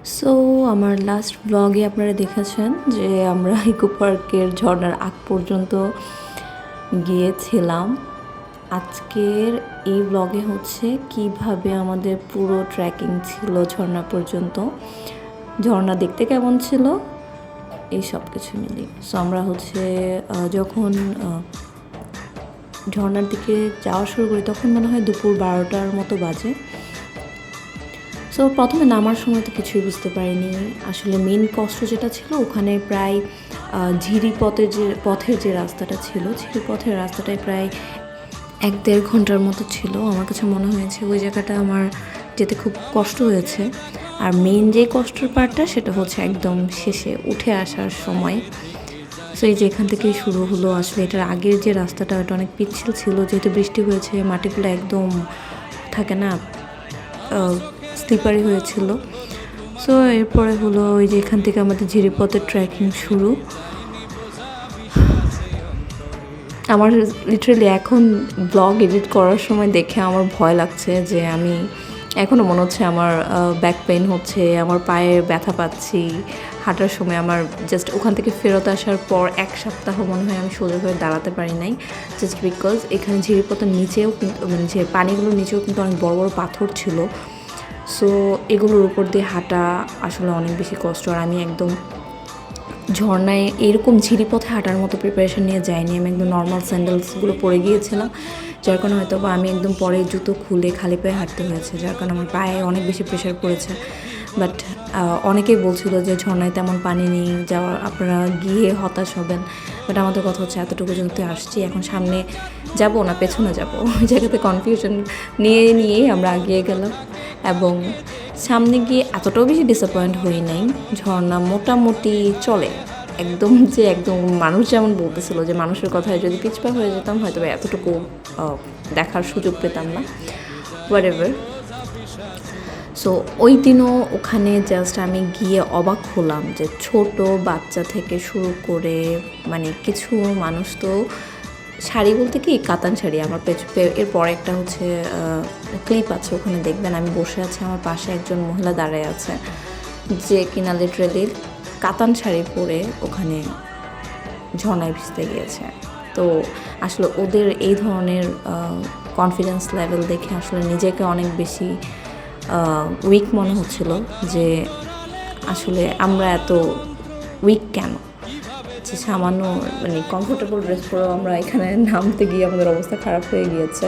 So আমার last ব্লগে আপনারা দেখেছেন যে আমরা ইকো পার্কের ঝর্ণার আগ পর্যন্ত গিয়েছিলাম। আজকের এই ব্লগে হচ্ছে কিভাবে আমাদের পুরো ট্রেকিং ছিল ঝর্ণা পর্যন্ত, ঝর্ণা দেখতে কেমন ছিল, এই সব কিছু মিলিয়ে। সো আমরা হচ্ছে যখন ঝর্ণার দিকে যাওয়া শুরু করি তখন মনে হয় দুপুর 12টার মতো বাজে। সো প্রথমে নামার সময় তো কিছুই বুঝতে পারিনি। আসলে মেন কষ্ট যেটা ছিল ওখানে প্রায় পথের যে রাস্তাটা ছিল, ঝিরিপথের রাস্তাটায় প্রায় 1-1.5 ঘন্টার মতো ছিল। আমার কাছে মনে হয়েছে ওই জায়গাটা আমার যেতে খুব কষ্ট হয়েছে। আর মেন যে কষ্টের পার্টটা সেটা হচ্ছে একদম শেষে উঠে আসার সময়। সো এই যে এখান থেকেই শুরু হলো। আসলে এটার আগের যে রাস্তাটা ওটা অনেক পিচ্ছিল ছিল, যেহেতু বৃষ্টি হয়েছে মাটিগুলো একদম থাকে না, স্লিপারি হয়েছিল। সো এরপরে হলো ওই যে এখান থেকে আমাদের ঝিরিপথের ট্রেকিং শুরু। আমার লিটারালি এখন ব্লগ এডিট করার সময় দেখে আমার ভয় লাগছে যে আমি এখনও মনে হচ্ছে আমার ব্যাক পেইন হচ্ছে, আমার পায়ে ব্যথা পাচ্ছি হাঁটার সময়। আমার জাস্ট ওখান থেকে ফেরত আসার পর 1 সপ্তাহ মনে হয় আমি সোজাভাবে দাঁড়াতে পারি নাই, জাস্ট বিকজ এখানে ঝিরিপথের নিচেও কিন্তু মানে যে পানিগুলোর নিচেও কিন্তু অনেক বড় বড় পাথর ছিল। সো এগুলোর উপর দিয়ে হাঁটা আসলে অনেক বেশি কষ্ট। আর আমি একদম ঝর্ণায় এরকম ঝিরিপথে হাঁটার মতো প্রিপারেশন নিয়ে যাইনি। আমি একদম নর্মাল স্যান্ডেলসগুলো পরে গিয়েছিলাম, যার কারণে হয়তো বা আমি একদম পরে জুতো খুলে খালি পায়ে হাঁটতে হয়েছে, যার কারণে আমার পায়ে অনেক বেশি প্রেশার পড়েছে। বাট অনেকেই বলছিল যে ঝর্ণায় তেমন পানি নেই, যাওয়ার আপনারা গিয়ে হতাশ হবেন। বাট আমাদের কথা হচ্ছে এতটুকু যেহেতু আসছি, এখন সামনে যাব না পেছনে যাব, ওই জায়গাতে কনফিউশন নিয়েই আমরা এগিয়ে গেলাম। এবং সামনে গিয়ে এতটাও বেশি ডিসঅ্যাপয়েন্ট হই নাই। ঝর্ণা মোটামুটি চলে, একদম মানুষ যেমন বলতেছিল যে মানুষের কথায় যদি পিছপা হয়ে যেতাম হয়তো এতটুকু দেখার সুযোগ পেতাম না, হোয়াটএভার। সো ওই দিনও ওখানে জাস্ট আমি গিয়ে অবাক হলাম যে ছোট বাচ্চা থেকে শুরু করে মানে কিছু মানুষ তো শাড়ি বলতে কি কাতান শাড়ি, আমার এরপর একটা হচ্ছে ক্লিপ আছে, ওখানে দেখবেন আমি বসে আছি, আমার পাশে একজন মহিলা দাঁড়ায় আছে যে কিনা লিটারেলি কাতান শাড়ি পরে ওখানে ঝর্ণায় ভিজতে গিয়েছে। তো আসলে ওদের এই ধরনের কনফিডেন্স লেভেল দেখে আসলে নিজেকে অনেক বেশি উইক মনে হচ্ছিল যে আসলে আমরা এত উইক কেন, যে সামান্য মানে কমফোর্টেবল ড্রেস পরেও আমরা এখানে নামতে গিয়ে আমাদের অবস্থা খারাপ হয়ে গিয়েছে।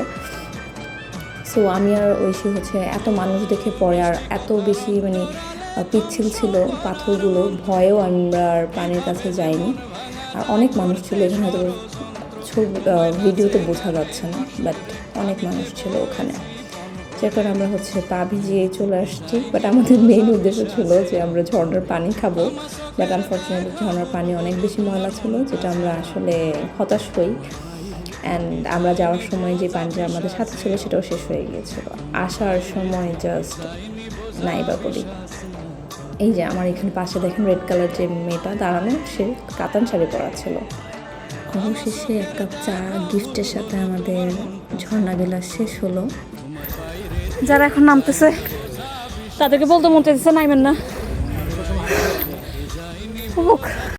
সো আমি আর ঐশী হচ্ছে এত মানুষ দেখে পরে আর এত বেশি মানে পিচ্ছিল ছিল পাথরগুলো, ভয়েও আমরা আর পানির কাছে যাইনি। আর অনেক মানুষ ছিল এখানে, হয়তো ভিডিওতে বোঝা যাচ্ছে না, বাট অনেক মানুষ ছিল ওখানে, যার কারণে আমরা হচ্ছে পা ভিজিয়ে চলে আসছি। বাট আমাদের মেইন উদ্দেশ্য ছিল যে আমরা ঝর্ণার পানি খাবো, বাট আনফর্চুনেটলি ঝর্ণার পানি অনেক বেশি ময়লা ছিল, যেটা আমরা আসলে হতাশ হই। অ্যান্ড আমরা যাওয়ার সময় যে পানিটা আমাদের সাথে ছিল সেটাও শেষ হয়ে গিয়েছিল। আসার সময় জাস্ট নাই বা বলি। এই যে আমার এখানে পাশে দেখেন রেড কালার যে মেয়েটা দাঁড়ানো, সে কাতান শাড়ি পরা ছিল। অবশেষে 1 কাপ চা গিফটের সাথে আমাদের ঝর্ণা বিলাস শেষ হলো। যারা এখন নামতেছে তাদেরকে বলতে মন চাইছে নাইবেন না।